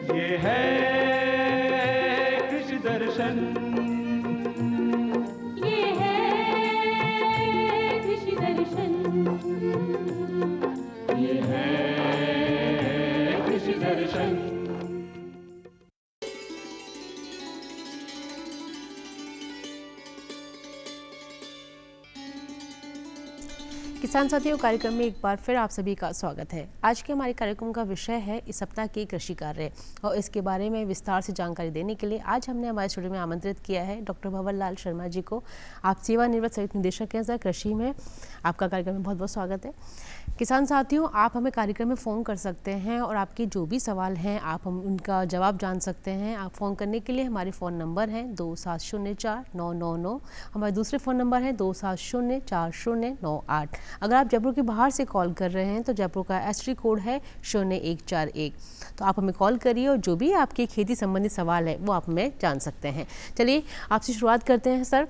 ये है कृषि दर्शन, ये है कृषि दर्शन, ये है कृषि दर्शन। किसान साथियों, कार्यक्रम में एक बार फिर आप सभी का स्वागत है। आज के हमारे कार्यक्रम का विषय है इस सप्ताह के कृषि कार्य, और इसके बारे में विस्तार से जानकारी देने के लिए आज हमने हमारे स्टूडियो में आमंत्रित किया है डॉक्टर भंवर लाल शर्मा जी को। आप सेवानिवृत्त संयुक्त निदेशक हैं सर कृषि में। आपका कार्यक्रम में बहुत बहुत स्वागत है। किसान साथियों, आप हमें कार्यक्रम में फ़ोन कर सकते हैं और आपके जो भी सवाल हैं आप हम उनका जवाब जान सकते हैं। आप फ़ोन करने के लिए हमारे फ़ोन नंबर हैं 2704-999। हमारे दूसरे फ़ोन नंबर हैं 2704-098। अगर आप जयपुर के बाहर से कॉल कर रहे हैं तो जयपुर का STD कोड है 0141। तो आप हमें कॉल करिए और जो भी आपके खेती संबंधित सवाल है वो आप हमें जान सकते हैं। चलिए आपसे शुरुआत करते हैं सर।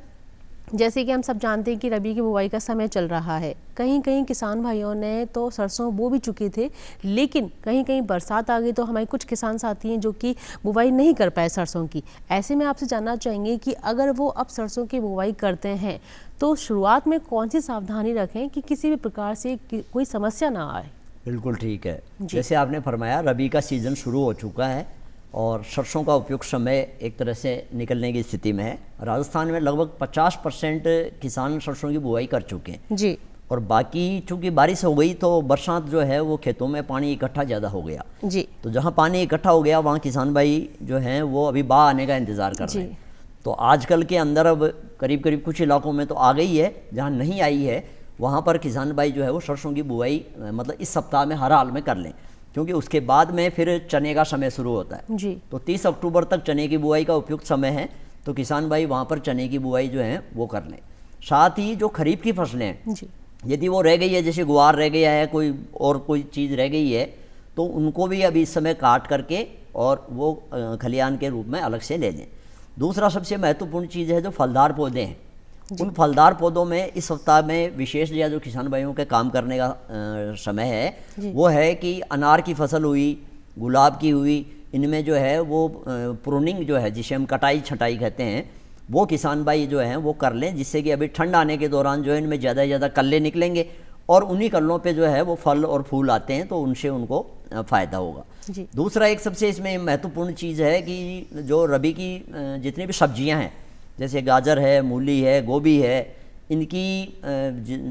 जैसे कि हम सब जानते हैं कि रबी की बुवाई का समय चल रहा है। कहीं कहीं किसान भाइयों ने तो सरसों बो भी चुके थे, लेकिन कहीं कहीं बरसात आ गई तो हमारे कुछ किसान साथी हैं जो कि बुवाई नहीं कर पाए सरसों की। ऐसे में आपसे जानना चाहेंगे कि अगर वो अब सरसों की बुवाई करते हैं तो शुरुआत में कौन सी सावधानी रखें कि किसी भी प्रकार से कोई समस्या ना आए। बिल्कुल ठीक है। जैसे आपने फरमाया, रबी का सीज़न शुरू हो चुका है और सरसों का उपयुक्त समय एक तरह से निकलने की स्थिति में है। राजस्थान में लगभग 50% किसान सरसों की बुआई कर चुके हैं जी। और बाकी चूंकि बारिश हो गई तो बरसात जो है वो खेतों में पानी इकट्ठा ज़्यादा हो गया जी। तो जहाँ पानी इकट्ठा हो गया वहाँ किसान भाई जो हैं वो अभी बाढ़ आने का इंतज़ार कर रहे हैं। तो आजकल के अंदर अब करीब करीब कुछ इलाकों में तो आ गई है, जहाँ नहीं आई है वहाँ पर किसान भाई जो है वो सरसों की बुआई मतलब इस सप्ताह में हर हाल में कर लें, क्योंकि उसके बाद में फिर चने का समय शुरू होता है जी। तो 30 अक्टूबर तक चने की बुआई का उपयुक्त समय है। तो किसान भाई वहाँ पर चने की बुआई जो है वो कर लें। साथ ही जो खरीफ की फसलें हैं जी। यदि वो रह गई है, जैसे गुआर रह गया है, कोई और कोई चीज़ रह गई है, तो उनको भी अभी इस समय काट करके और वो खलियान के रूप में अलग से ले लें। दूसरा सबसे महत्वपूर्ण चीज़ है जो फलदार पौधे हैं, उन फलदार पौधों में इस सप्ताह में विशेष या जो किसान भाइयों के काम करने का समय है वो है कि अनार की फसल हुई, गुलाब की हुई, इनमें जो है वो प्रूनिंग जो है जिसे हम कटाई छटाई कहते हैं वो किसान भाई जो हैं वो कर लें, जिससे कि अभी ठंड आने के दौरान जो है इनमें ज़्यादा से ज़्यादा कल्ले निकलेंगे और उन्हीं कल्लों पे जो है वो फल और फूल आते हैं तो उनसे उनको फ़ायदा होगा। दूसरा एक सबसे इसमें महत्वपूर्ण चीज़ है कि जो रबी की जितनी भी सब्जियां हैं जैसे गाजर है, मूली है, गोभी है, इनकी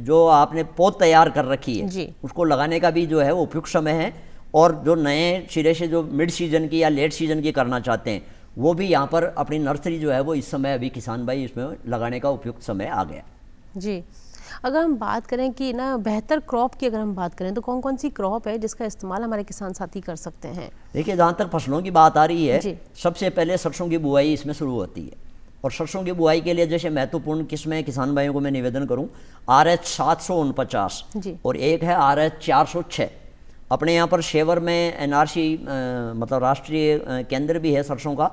जो आपने पौध तैयार कर रखी है उसको लगाने का भी जो है वो उपयुक्त समय है। और जो नए सिरे से जो मिड सीजन की या लेट सीजन की करना चाहते हैं वो भी यहाँ पर अपनी नर्सरी जो है वो इस समय अभी किसान भाई इसमें लगाने का उपयुक्त समय आ गया जी। अगर हम बात करें कि ना बेहतर क्रॉप की अगर हम बात करें तो कौन कौन सी क्रॉप है जिसका इस्तेमाल हमारे किसान साथी कर सकते हैं? देखिए, जहाँ तक फसलों की बात आ रही है सबसे पहले सरसों की बुआई इसमें शुरू होती है और सरसों की बुआई के लिए जैसे महत्वपूर्ण किस्में किसान भाइयों को मैं निवेदन करूं, RH 749 और एक है RH 406। अपने यहाँ पर शेवर में NRC मतलब राष्ट्रीय केंद्र भी है सरसों का,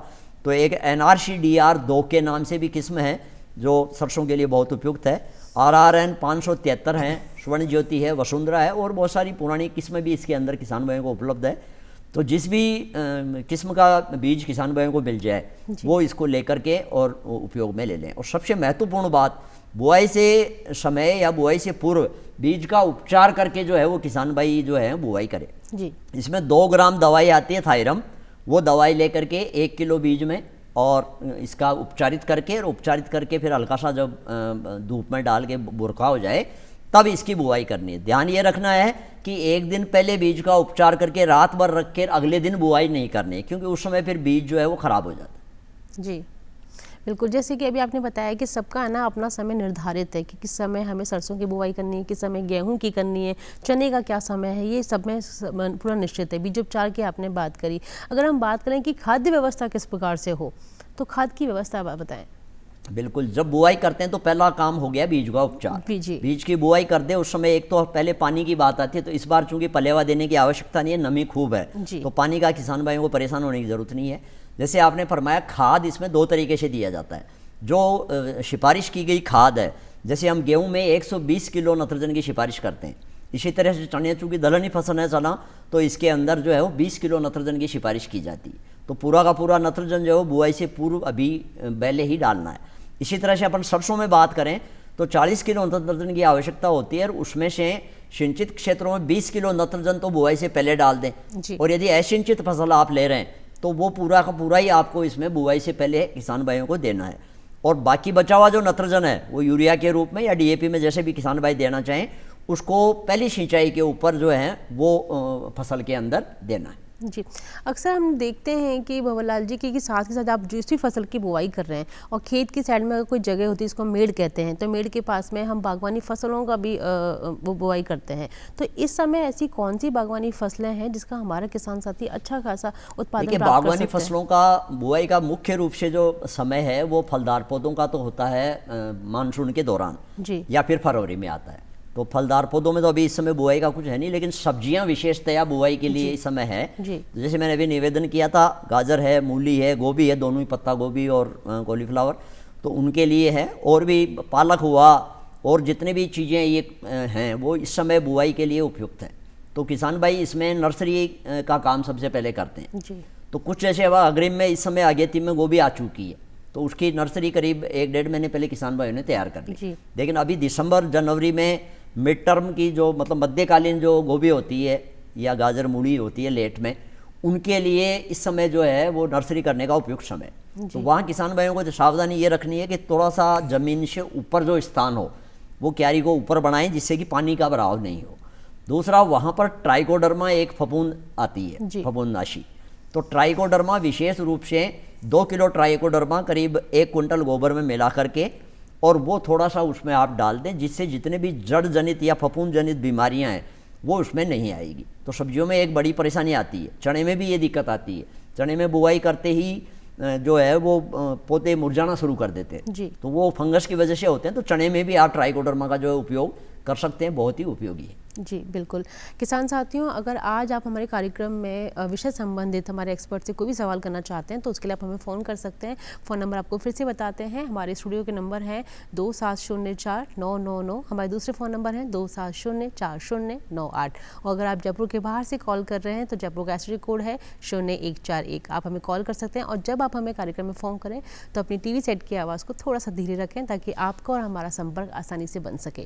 तो एक NRC DR 2 के नाम से भी किस्म है जो सरसों के लिए बहुत उपयुक्त है। RRN 573 हैं, स्वर्ण ज्योति है, वसुंधरा है और बहुत सारी पुरानी किस्में भी इसके अंदर किसान भाइयों को उपलब्ध है। तो जिस भी किस्म का बीज किसान भाइयों को मिल जाए वो इसको लेकर के और उपयोग में ले लें। और सबसे महत्वपूर्ण बात, बुआई से समय या बुआई से पूर्व बीज का उपचार करके जो है वो किसान भाई जो है बुआई करे जी। इसमें 2 ग्राम दवाई आती है थायरम, वो दवाई लेकर के 1 किलो बीज में और इसका उपचारित करके फिर हल्का सा जब धूप में डाल के बुरका हो जाए तब इसकी बुआई करनी है। ध्यान ये रखना है कि एक दिन पहले बीज का उपचार करके रात भर रख के अगले दिन बुआई नहीं करनी है, क्योंकि उस समय फिर बीज जो है वो खराब हो जाता है जी। बिल्कुल, जैसे कि अभी आपने बताया कि सबका ना अपना समय निर्धारित है कि किस समय हमें सरसों की बुआई करनी है, किस समय गेहूं की करनी है, चने का क्या समय है, ये सब में पूरा निश्चित है। बीज उपचार की आपने बात करी। अगर हम बात करें कि खाद्य व्यवस्था किस प्रकार से हो तो खाद की व्यवस्था बताएं। बिल्कुल, जब बुआई करते हैं तो पहला काम हो गया बीज का उपचार। बीज की बुआई कर दे उस समय एक तो पहले पानी की बात आती है, तो इस बार चूंकि पलेवा देने की आवश्यकता नहीं है, नमी खूब है, तो पानी का किसान भाइयों को परेशान होने की जरूरत नहीं है। जैसे आपने फरमाया, खाद इसमें 2 तरीके से दिया जाता है। जो सिफारिश की गई खाद है, जैसे हम गेहूं में 120 किलो नाइट्रोजन की सिफारिश करते हैं, इसी तरह से चने चूंकि दलहनी फसल है चना, तो इसके अंदर जो है वो 20 किलो नत्रजन की सिफारिश की जाती है। तो पूरा का पूरा नत्रजन जो है बुआई से पूर्व अभी पहले ही डालना है। इसी तरह से अपन सरसों में बात करें तो 40 किलो नत्रजन की आवश्यकता होती है और उसमें से सिंचित क्षेत्रों में 20 किलो नत्रजन तो बुआई से पहले डाल दें। और यदि असिंचित फसल आप ले रहे हैं तो वो पूरा का पूरा ही आपको इसमें बुआई से पहले किसान भाइयों को देना है। और बाकी बचा हुआ जो नत्रजन है वो यूरिया के रूप में या डीएपी में जैसे भी किसान भाई देना चाहें उसको पहली सिंचाई के ऊपर जो है वो फसल के अंदर देना है। जी, अक्सर हम देखते हैं कि भंवरलाल जी कि साथ के साथ आप जिस भी फसल की बुआई कर रहे हैं और खेत की साइड में अगर कोई जगह होती है इसको मेड़ कहते हैं, तो मेड़ के पास में हम बागवानी फसलों का भी वो बुआई करते हैं। तो इस समय ऐसी कौन सी बागवानी फसलें हैं जिसका हमारा किसान साथी अच्छा खासा उत्पादन प्राप्त कर सकते हैं? बागवानी फसलों का बुआई का मुख्य रूप से जो समय है वो फलदार पौधों का तो होता है मानसून के दौरान जी, या फिर फरवरी में आता है। तो फलदार पौधों में तो अभी इस समय बुआई का कुछ है नहीं, लेकिन सब्जियां विशेषतया बुआई के लिए इस समय है। जैसे मैंने अभी निवेदन किया था, गाजर है, मूली है, गोभी है, दोनों ही पत्ता गोभी और कॉलीफ्लावर, तो उनके लिए है। और भी पालक हुआ और जितने भी चीज़ें ये हैं वो इस समय बुआई के लिए उपयुक्त है। तो किसान भाई इसमें नर्सरी का काम सबसे पहले करते हैं जी। तो कुछ जैसे अब अग्रिम में इस समय अगेती में गोभी आ चुकी है, तो उसकी नर्सरी करीब 1-1.5 महीने पहले किसान भाइयों ने तैयार कर ली। लेकिन अभी दिसंबर जनवरी में मिड टर्म की जो मतलब मध्यकालीन जो गोभी होती है या गाजर मूली होती है लेट में, उनके लिए इस समय जो है वो नर्सरी करने का उपयुक्त समय। तो वहाँ किसान भाइयों को सावधानी ये रखनी है कि थोड़ा सा जमीन से ऊपर जो स्थान हो वो क्यारी को ऊपर बनाएं जिससे कि पानी का बहाव नहीं हो। दूसरा, वहाँ पर ट्राइकोडर्मा एक फफूंद आती है, फफूंदनाशी। तो ट्राइकोडर्मा विशेष रूप से 2 किलो ट्राइकोडर्मा करीब 1 कुंटल गोबर में मिला करके और वो थोड़ा सा उसमें आप डाल दें, जिससे जितने भी जड़ जनित या फफूंद जनित बीमारियां हैं वो उसमें नहीं आएगी। तो सब्जियों में एक बड़ी परेशानी आती है, चने में भी ये दिक्कत आती है। चने में बुआई करते ही जो है वो पौधे मुरझाना शुरू कर देते हैं, तो वो फंगस की वजह से होते हैं। तो चने में भी आप ट्राइकोडर्मा का जो उपयोग कर सकते हैं, बहुत ही उपयोगी है। जी बिल्कुल। किसान साथियों, अगर आज आप हमारे कार्यक्रम में विषय संबंधित हमारे एक्सपर्ट से कोई भी सवाल करना चाहते हैं तो उसके लिए आप हमें फ़ोन कर सकते हैं। फ़ोन नंबर आपको फिर से बताते हैं, हमारे स्टूडियो के नंबर हैं 2704-999। हमारे दूसरे फ़ोन नंबर हैं 27040908। और अगर आप जयपुर के बाहर से कॉल कर रहे हैं तो जयपुर का एसटीडी कोड है 0141। आप हमें कॉल कर सकते हैं। और जब आप हमें कार्यक्रम में फ़ोन करें तो अपनी टीवी सेट की आवाज़ को थोड़ा सा धीरे रखें ताकि आपका और हमारा संपर्क आसानी से बन सके।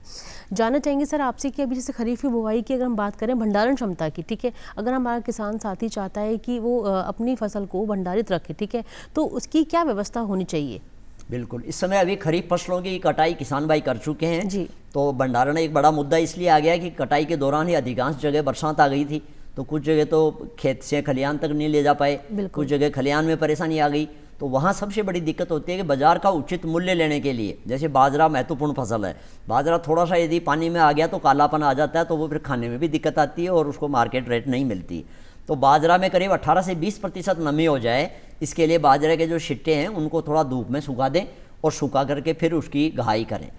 जानना चाहेंगे सर आपसे कि अभी जैसे खरीफ की बुआई की अगर हम बात करें भंडारण क्षमता की, ठीक है, अगर हमारा किसान साथी चाहता है कि वो अपनी फसल को भंडारित रखे, ठीक है, तो उसकी क्या व्यवस्था होनी चाहिए? बिल्कुल, इस समय अभी खरीफ फसलों की कटाई किसान भाई कर चुके हैं जी। तो भंडारण एक बड़ा मुद्दा इसलिए आ गया कि कटाई के दौरान ही अधिकांश जगह बरसात आ गई थी, तो कुछ जगह तो खेत से खलियान तक नहीं ले जा पाए, कुछ जगह खलियान में परेशानी आ गई। तो वहाँ सबसे बड़ी दिक्कत होती है कि बाजार का उचित मूल्य लेने के लिए, जैसे बाजरा महत्वपूर्ण फसल है, बाजरा थोड़ा सा यदि पानी में आ गया तो कालापन आ जाता है, तो वो फिर खाने में भी दिक्कत आती है और उसको मार्केट रेट नहीं मिलती। तो बाजरा में करीब 18 से 20% नमी हो जाए, इसके लिए बाजरे के जो छिट्टे हैं उनको थोड़ा धूप में सुखा दें और सुखा करके फिर उसकी घाई करें।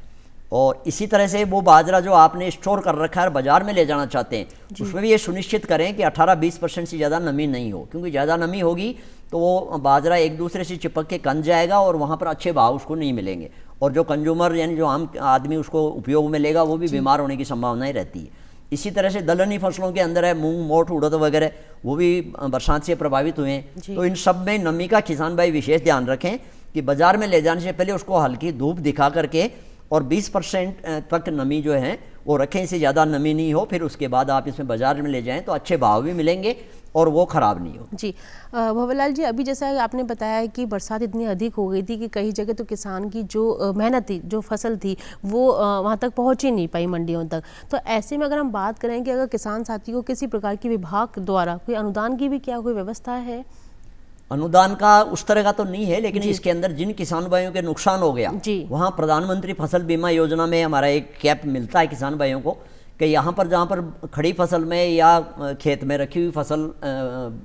और इसी तरह से वो बाजरा जो आपने स्टोर कर रखा है और बाजार में ले जाना चाहते हैं, उसमें भी ये सुनिश्चित करें कि 18-20% से ज़्यादा नमी नहीं हो, क्योंकि ज़्यादा नमी होगी तो वो बाजरा एक दूसरे से चिपक के कन जाएगा और वहाँ पर अच्छे भाव उसको नहीं मिलेंगे, और जो कंज्यूमर यानी जो आम आदमी उसको उपयोग में लेगा वो भी बीमार होने की संभावनाएं रहती है। इसी तरह से दलहनी फसलों के अंदर है मूंग, मोठ, उड़द वगैरह, वो भी बरसात से प्रभावित हुए हैं। तो इन सब में नमी का किसान भाई विशेष ध्यान रखें कि बाजार में ले जाने से पहले उसको हल्की धूप दिखा करके और 20% तक नमी जो है वो रखें, इससे ज़्यादा नमी नहीं हो। फिर उसके बाद आप इसमें बाजार में ले जाएं तो अच्छे भाव भी मिलेंगे और वो ख़राब नहीं हो। जी भंवरलाल जी, अभी जैसा आपने बताया है कि बरसात इतनी अधिक हो गई थी कि कई जगह तो किसान की जो मेहनत थी, जो फसल थी, वो वहाँ तक पहुँच ही नहीं पाई मंडियों तक। तो ऐसे में अगर हम बात करें कि अगर किसान साथी को किसी प्रकार की विभाग द्वारा कोई अनुदान की भी क्या कोई व्यवस्था है? अनुदान का उस तरह का तो नहीं है, लेकिन इसके अंदर जिन किसान भाइयों के नुकसान हो गया वहाँ प्रधानमंत्री फसल बीमा योजना में हमारा एक कैप मिलता है किसान भाइयों को कि यहाँ पर जहाँ पर खड़ी फसल में या खेत में रखी हुई फसल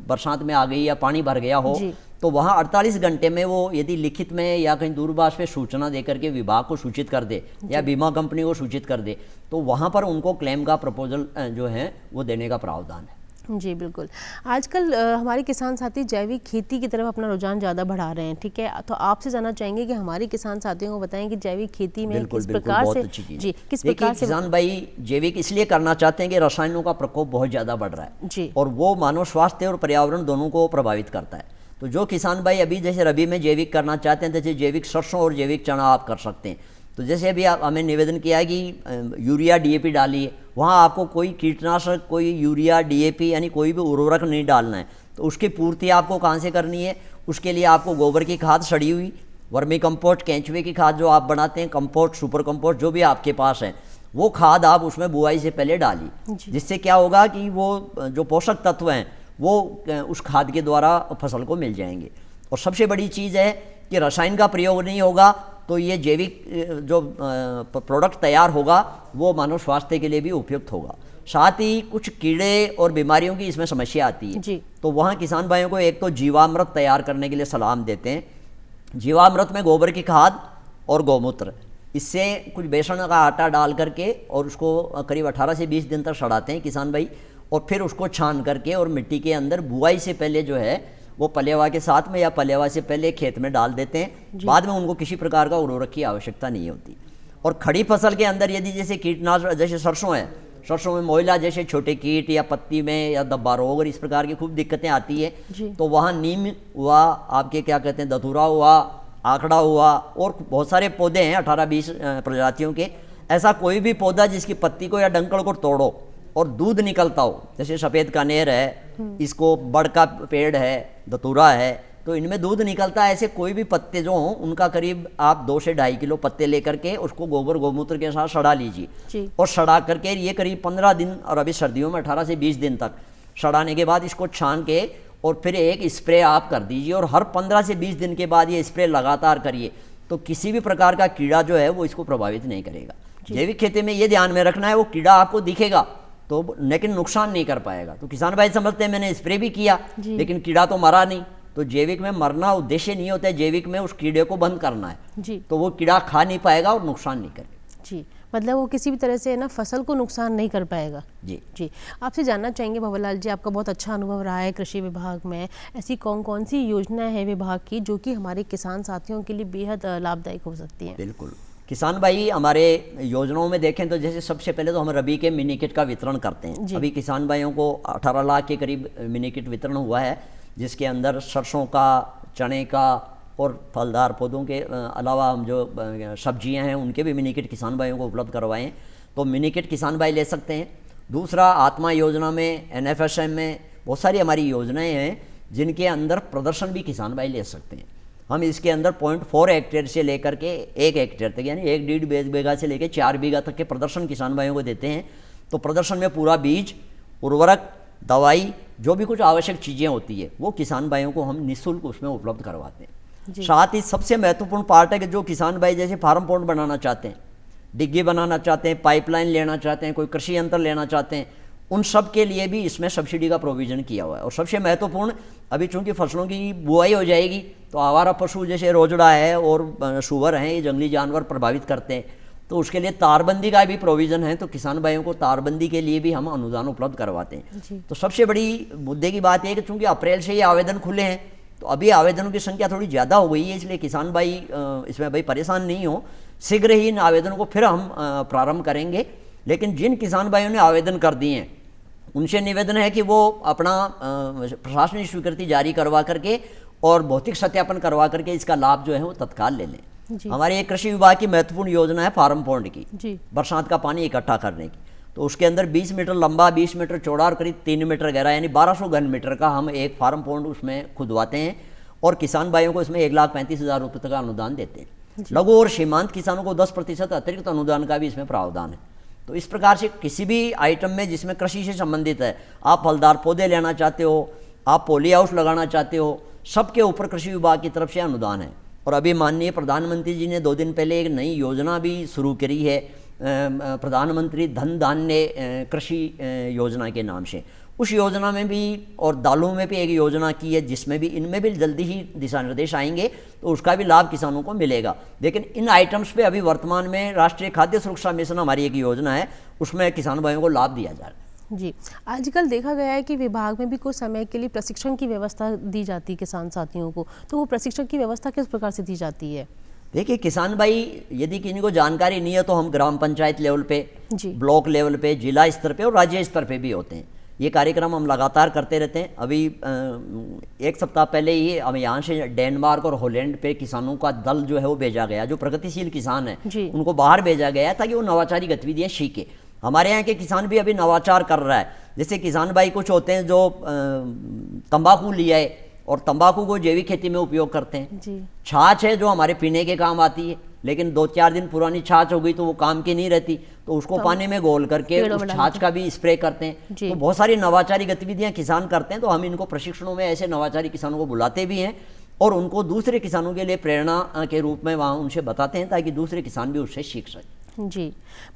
बरसात में आ गई या पानी भर गया हो, तो वहाँ 48 घंटे में वो यदि लिखित में या कहीं दूरभाष पे सूचना देकर के विभाग को सूचित कर दे या बीमा कंपनी को सूचित कर दे, तो वहाँ पर उनको क्लेम का प्रपोजल जो है वो देने का प्रावधान है। जी बिल्कुल। आजकल हमारे किसान साथी जैविक खेती की तरफ अपना रुझान ज़्यादा बढ़ा रहे हैं, ठीक है। तो आपसे जानना चाहेंगे कि हमारे किसान साथियों को बताएं कि जैविक खेती में बिल्कुल किस बिल्कुल प्रकार बहुत से, अच्छी चीज़ जी है। किस देखिए प्रकार से। किसान भाई जैविक इसलिए करना चाहते हैं कि रसायनों का प्रकोप बहुत ज़्यादा बढ़ रहा है जी। और वो मानव स्वास्थ्य और पर्यावरण दोनों को प्रभावित करता है। तो जो किसान भाई अभी जैसे रबी में जैविक करना चाहते हैं, जैसे जैविक सरसों और जैविक चना आप कर सकते हैं। तो जैसे अभी आप हमें निवेदन किया है कि यूरिया डीएपी डालिए, वहाँ आपको कोई कीटनाशक, कोई यूरिया डीएपी यानी कोई भी उर्वरक नहीं डालना है। तो उसकी पूर्ति आपको कहाँ से करनी है? उसके लिए आपको गोबर की खाद सड़ी हुई, वर्मी कंपोस्ट, केंचुए की खाद जो आप बनाते हैं, कंपोस्ट, सुपर कंपोस्ट जो भी आपके पास है, वो खाद आप उसमें बुआई से पहले डालिए। जिससे क्या होगा कि वो जो पोषक तत्व हैं वो उस खाद के द्वारा फसल को मिल जाएंगे। और सबसे बड़ी चीज़ है कि रसायन का प्रयोग नहीं होगा तो ये जैविक जो प्रोडक्ट तैयार होगा वो मानव स्वास्थ्य के लिए भी उपयुक्त होगा। साथ ही कुछ कीड़े और बीमारियों की इसमें समस्या आती है जी। तो वहाँ किसान भाइयों को एक तो जीवामृत तैयार करने के लिए सलाह देते हैं। जीवामृत में गोबर की खाद और गौमूत्र, इससे कुछ बेसन का आटा डाल करके और उसको करीब 18 से 20 दिन तक सड़ाते हैं किसान भाई, और फिर उसको छान करके और मिट्टी के अंदर बुआई से पहले जो है वो पलेवा के साथ में या पलेवा से पहले खेत में डाल देते हैं। बाद में उनको किसी प्रकार का उर्वरक की आवश्यकता नहीं होती। और खड़ी फसल के अंदर यदि जैसे कीटनाशक, जैसे सरसों है, सरसों में मोइला जैसे छोटे कीट या पत्ती में या धब्बा रोग और इस प्रकार की खूब दिक्कतें आती है, तो वहाँ नीम हुआ, आपके क्या कहते हैं धतूरा हुआ, आंकड़ा हुआ, और बहुत सारे पौधे हैं 18-20 प्रजातियों के। ऐसा कोई भी पौधा जिसकी पत्ती को या डंकड़ को तोड़ो और दूध निकलता हो, जैसे सफ़ेद कनेर है, इसको बड़ का पेड़ है, धतूरा है, तो इनमें दूध निकलता है। ऐसे कोई भी पत्ते जो हों उनका करीब आप 2 से 2.5 किलो पत्ते लेकर के उसको गोबर गौमूत्र के साथ सड़ा लीजिए और सड़ा करके ये करीब 15 दिन, और अभी सर्दियों में 18 से 20 दिन तक सड़ाने के बाद इसको छान के और फिर एक स्प्रे आप कर दीजिए। और हर 15 से 20 दिन के बाद ये स्प्रे लगातार करिए, तो किसी भी प्रकार का कीड़ा जो है वो इसको प्रभावित नहीं करेगा। जैविक खेती में ये ध्यान में रखना है, वो कीड़ा आपको दिखेगा तो लेकिन नुकसान नहीं कर पाएगा। तो किसान भाई समझते हैं मैंने स्प्रे भी किया लेकिन कीड़ा तो मरा नहीं। तो जैविक में मरना उद्देश्य नहीं होता है, जैविक में उस कीड़े को बंद करना है जी। तो वो कीड़ा खा नहीं पाएगा और नुकसान नहीं करेगा जी। मतलब वो किसी भी तरह से ना फसल को नुकसान नहीं कर पाएगा जी। जी। आपसे जानना चाहेंगे भंवरलाल जी, आपका बहुत अच्छा अनुभव रहा है कृषि विभाग में, ऐसी कौन कौन सी योजना है विभाग की जो कि हमारे किसान साथियों के लिए बेहद लाभदायक हो सकती है? बिल्कुल किसान भाई, हमारे योजनाओं में देखें तो जैसे सबसे पहले तो हम रबी के मिनी किट का वितरण करते हैं। अभी किसान भाइयों को 18 लाख के करीब मिनी किट वितरण हुआ है, जिसके अंदर सरसों का, चने का और फलदार पौधों के अलावा हम जो सब्जियां हैं उनके भी मिनी किट किसान भाइयों को उपलब्ध करवाएं। तो मिनी किट किसान भाई ले सकते हैं। दूसरा, आत्मा योजना में, NFSM में बहुत सारी हमारी योजनाएँ हैं जिनके अंदर प्रदर्शन भी किसान भाई ले सकते हैं। हम इसके अंदर 0.4 हेक्टेयर से लेकर के 1 हेक्टेयर तक यानी 1.5 बीघा से लेकर 4 बीघा तक के प्रदर्शन किसान भाइयों को देते हैं। तो प्रदर्शन में पूरा बीज, उर्वरक, दवाई, जो भी कुछ आवश्यक चीज़ें होती है वो किसान भाइयों को हम निःशुल्क उसमें उपलब्ध करवाते हैं। साथ ही सबसे महत्वपूर्ण पार्ट है कि जो किसान भाई जैसे फार्म पॉन्ड बनाना चाहते हैं, डिग्गी बनाना चाहते हैं, पाइपलाइन लेना चाहते हैं, कोई कृषि यंत्र लेना चाहते हैं, उन सब के लिए भी इसमें सब्सिडी का प्रोविज़न किया हुआ है। और सबसे महत्वपूर्ण, अभी चूंकि फसलों की बुआई हो जाएगी तो आवारा पशु जैसे रोजड़ा है और सूअर हैं, ये जंगली जानवर प्रभावित करते हैं, तो उसके लिए तारबंदी का भी प्रोविज़न है। तो किसान भाइयों को तारबंदी के लिए भी हम अनुदान उपलब्ध करवाते हैं। तो सबसे बड़ी मुद्दे की बात यह है कि चूंकि अप्रैल से ये आवेदन खुले हैं तो अभी आवेदनों की संख्या थोड़ी ज़्यादा हो गई है, इसलिए किसान भाई इसमें भाई परेशान नहीं हो, शीघ्र ही इन आवेदनों को फिर हम प्रारंभ करेंगे। लेकिन जिन किसान भाइयों ने आवेदन कर दिए हैं उनसे निवेदन है कि वो अपना प्रशासनिक स्वीकृति जारी करवा करके और भौतिक सत्यापन करवा करके इसका लाभ जो है वो तत्काल ले लें। हमारे एक कृषि विभाग की महत्वपूर्ण योजना है फार्म पॉन्ड की, बरसात का पानी इकट्ठा करने की। तो उसके अंदर 20 मीटर लंबा, 20 मीटर चौड़ा और करीब 3 मीटर गहरा यानी 1200 घन मीटर का हम एक फार्म पॉन्ड उसमें खुदवाते हैं और किसान भाइयों को इसमें 1,35,000 रुपये तक का अनुदान देते हैं। लघु और सीमांत किसानों को 10% अतिरिक्त अनुदान का भी इसमें प्रावधान है। तो इस प्रकार से किसी भी आइटम में जिसमें कृषि से संबंधित है, आप फलदार पौधे लेना चाहते हो, आप पॉली हाउस लगाना चाहते हो, सबके ऊपर कृषि विभाग की तरफ से अनुदान है। और अभी माननीय प्रधानमंत्री जी ने 2 दिन पहले एक नई योजना भी शुरू करी है, प्रधानमंत्री धन धान्य कृषि योजना के नाम से। उस योजना में भी और दालों में भी एक योजना की है जिसमें भी, इनमें भी जल्दी ही दिशा निर्देश आएंगे तो उसका भी लाभ किसानों को मिलेगा। लेकिन इन आइटम्स पे अभी वर्तमान में राष्ट्रीय खाद्य सुरक्षा मिशन हमारी एक योजना है, उसमें किसान भाइयों को लाभ दिया जा रहा है। जी, आजकल देखा गया है कि विभाग में भी कुछ समय के लिए प्रशिक्षण की व्यवस्था दी जाती है किसान साथियों को, तो वो प्रशिक्षण की व्यवस्था किस प्रकार से दी जाती है? देखिए, किसान भाई यदि किसी को जानकारी नहीं है तो हम ग्राम पंचायत लेवल पे, ब्लॉक लेवल पे, जिला स्तर पे और राज्य स्तर पे भी होते हैं। ये कार्यक्रम हम लगातार करते रहते हैं। अभी एक सप्ताह पहले ही हम यहाँ से डेनमार्क और हॉलैंड पे किसानों का दल जो है वो भेजा गया, जो प्रगतिशील किसान है उनको बाहर भेजा गया है ताकि वो नवाचारी गतिविधियाँ सीखे। हमारे यहाँ के किसान भी अभी नवाचार कर रहा है। जैसे किसान भाई कुछ होते हैं जो तंबाकू लिया है और तंबाकू को जैविक खेती में उपयोग करते हैं। छाछ है जो हमारे पीने के काम आती है, लेकिन 2-4 दिन पुरानी छाछ हो गई तो वो काम की नहीं रहती, तो उसको पानी में घोल करके उस छाछ का भी स्प्रे करते हैं। तो बहुत सारी नवाचारी गतिविधियां किसान करते हैं। तो हम इनको प्रशिक्षणों में ऐसे नवाचारी किसानों को बुलाते भी हैं और उनको दूसरे किसानों के लिए प्रेरणा के रूप में वहाँ उनसे बताते हैं ताकि दूसरे किसान भी उससे सीख सकें। जी,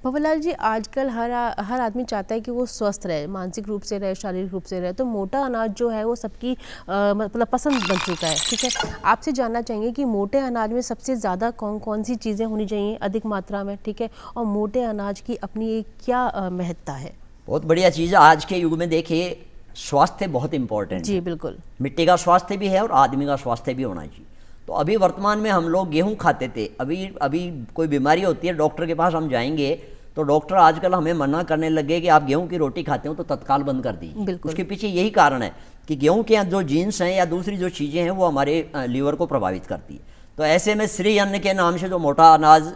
भंवरलाल जी, आजकल हर आदमी चाहता है कि वो स्वस्थ रहे, मानसिक रूप से रहे, शारीरिक रूप से रहे, तो मोटा अनाज जो है वो सबकी मतलब पसंद बन चुका है। ठीक है, आपसे जानना चाहेंगे कि मोटे अनाज में सबसे ज़्यादा कौन कौन सी चीज़ें होनी चाहिए अधिक मात्रा में, ठीक है, और मोटे अनाज की अपनी एक क्या महत्ता है? बहुत बढ़िया चीज़ है। आज के युग में देखिए, स्वास्थ्य बहुत इंपॉर्टेंट है। जी बिल्कुल, मिट्टी का स्वास्थ्य भी है और आदमी का स्वास्थ्य भी होना चाहिए। तो अभी वर्तमान में हम लोग गेहूं खाते थे, अभी कोई बीमारी होती है डॉक्टर के पास हम जाएंगे तो डॉक्टर आजकल हमें मना करने लगे कि आप गेहूं की रोटी खाते हो तो तत्काल बंद कर दीजिए। उसके पीछे यही कारण है कि गेहूं के जो जीन्स हैं या दूसरी जो चीज़ें हैं वो हमारे लीवर को प्रभावित करती है। तो ऐसे में श्री अन्न के नाम से जो मोटा अनाज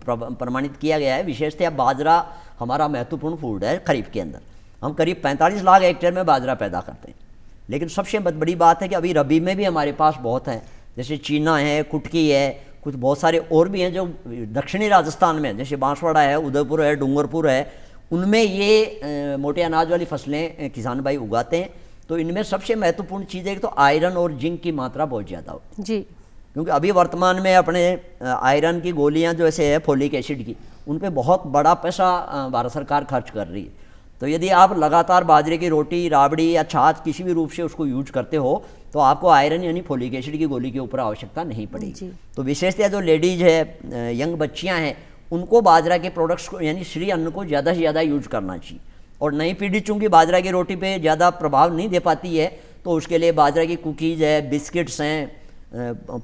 प्रमाणित किया गया है, विशेषतः बाजरा हमारा महत्वपूर्ण फूड है। खरीफ के अंदर हम करीब 45 लाख हेक्टेयर में बाजरा पैदा करते हैं, लेकिन सबसे बड़ी बात है कि अभी रबी में भी हमारे पास बहुत है, जैसे चीना है, कुटकी है, कुछ बहुत सारे और भी हैं जो दक्षिणी राजस्थान में, जैसे बांसवाड़ा है, उदयपुर है, डूंगरपुर है, उनमें ये मोटे अनाज वाली फसलें किसान भाई उगाते हैं। तो इनमें सबसे महत्वपूर्ण चीज़ है कि तो आयरन और जिंक की मात्रा बहुत ज़्यादा हो जी, क्योंकि अभी वर्तमान में अपने आयरन की गोलियां जो ऐसे है फोलिक एसिड की, उन पर बहुत बड़ा पैसा भारत सरकार खर्च कर रही है। तो यदि आप लगातार बाजरे की रोटी, राबड़ी या छाछ किसी भी रूप से उसको यूज करते हो तो आपको आयरन यानी फोलिक एसिड की गोली के ऊपर आवश्यकता नहीं पड़ेगी। तो विशेषतः जो लेडीज है, यंग बच्चियां हैं, उनको बाजरा के प्रोडक्ट्स को यानी श्री अन्न को ज़्यादा से ज़्यादा यूज करना चाहिए। और नई पीढ़ी चूँकि बाजरा की रोटी पे ज़्यादा प्रभाव नहीं दे पाती है तो उसके लिए बाजरा की कुकीज़ है, बिस्किट्स हैं,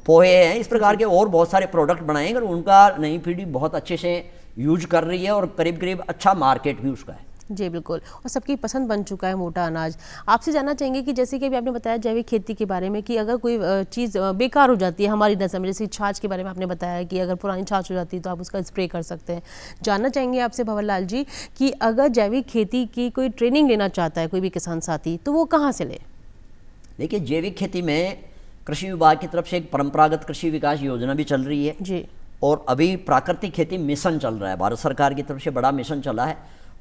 पोहे हैं, इस प्रकार के और बहुत सारे प्रोडक्ट बनाएंगे और उनका नई पीढ़ी बहुत अच्छे से यूज कर रही है और करीब करीब अच्छा मार्केट भी उसका है। जी बिल्कुल, और सबकी पसंद बन चुका है मोटा अनाज। आपसे जानना चाहेंगे कि जैसे कि अभी आपने बताया जैविक खेती के बारे में कि अगर कोई चीज़ बेकार हो जाती है हमारी नज़र में, जैसे छाछ के बारे में आपने बताया कि अगर पुरानी छाछ हो जाती है तो आप उसका स्प्रे कर सकते हैं। जानना चाहेंगे आपसे भंवरलाल जी कि अगर जैविक खेती की कोई ट्रेनिंग लेना चाहता है कोई भी किसान साथी, तो वो कहाँ से ले? देखिए, जैविक खेती में कृषि विभाग की तरफ से एक परंपरागत कृषि विकास योजना भी चल रही है जी, और अभी प्राकृतिक खेती मिशन चल रहा है, भारत सरकार की तरफ से बड़ा मिशन चला है।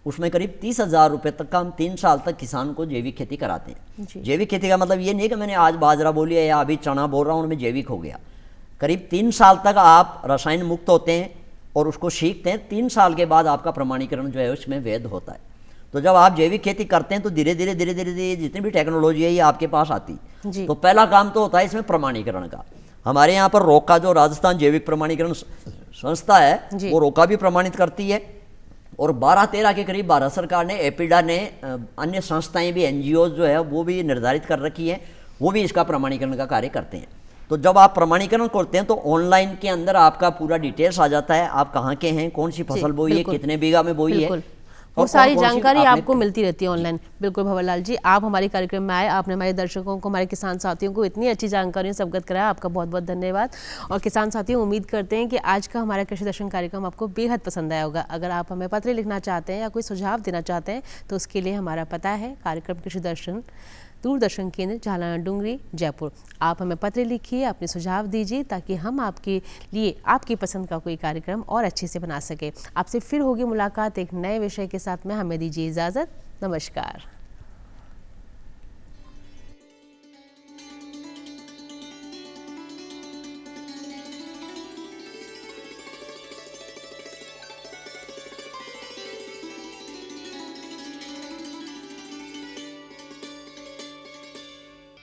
उसमें करीब 30,000 रुपये तक का हम 3 साल तक किसान को जैविक खेती कराते हैं। जैविक खेती का मतलब ये नहीं कि मैंने आज बाजरा बोल लिया या अभी चना बोल रहा हूँ उनमें जैविक हो गया। करीब 3 साल तक आप रसायन मुक्त होते हैं और उसको सीखते हैं। 3 साल के बाद आपका प्रमाणीकरण जो है उसमें वैध होता है। तो जब आप जैविक खेती करते हैं तो धीरे धीरे जितनी भी टेक्नोलॉजी है ये आपके पास आती है। तो पहला काम तो होता है इसमें प्रमाणीकरण का। हमारे यहाँ पर रोका जो राजस्थान जैविक प्रमाणीकरण संस्था है वो रोका भी प्रमाणित करती है, और 12-13 के करीब भारत सरकार ने, एपिडा ने, अन्य संस्थाएं भी, NGOs जो है वो भी निर्धारित कर रखी है, वो भी इसका प्रमाणीकरण का कार्य करते हैं। तो जब आप प्रमाणीकरण करते हैं तो ऑनलाइन के अंदर आपका पूरा डिटेल्स आ जाता है, आप कहाँ के हैं, कौन सी फसल बोई है, कितने बीघा में बोई है, वो सारी जानकारी आपको मिलती रहती है ऑनलाइन। बिल्कुल भंवरलाल जी, आप हमारे कार्यक्रम में आए, आपने हमारे दर्शकों को, हमारे किसान साथियों को इतनी अच्छी जानकारियों से अवगत कराया, आपका बहुत बहुत धन्यवाद। और किसान साथियों, उम्मीद करते हैं कि आज का हमारा कृषि दर्शन कार्यक्रम आपको बेहद पसंद आया होगा। अगर आप हमें पत्र लिखना चाहते हैं या कोई सुझाव देना चाहते हैं तो उसके लिए हमारा पता है कार्यक्रम कृषि दर्शन, दूरदर्शन केंद्र, झालाना डूंगरी, जयपुर। आप हमें पत्र लिखिए, अपने सुझाव दीजिए ताकि हम आपके लिए आपकी पसंद का कोई कार्यक्रम और अच्छे से बना सके। आपसे फिर होगी मुलाकात एक नए विषय के साथ में। हमें दीजिए इजाज़त। नमस्कार।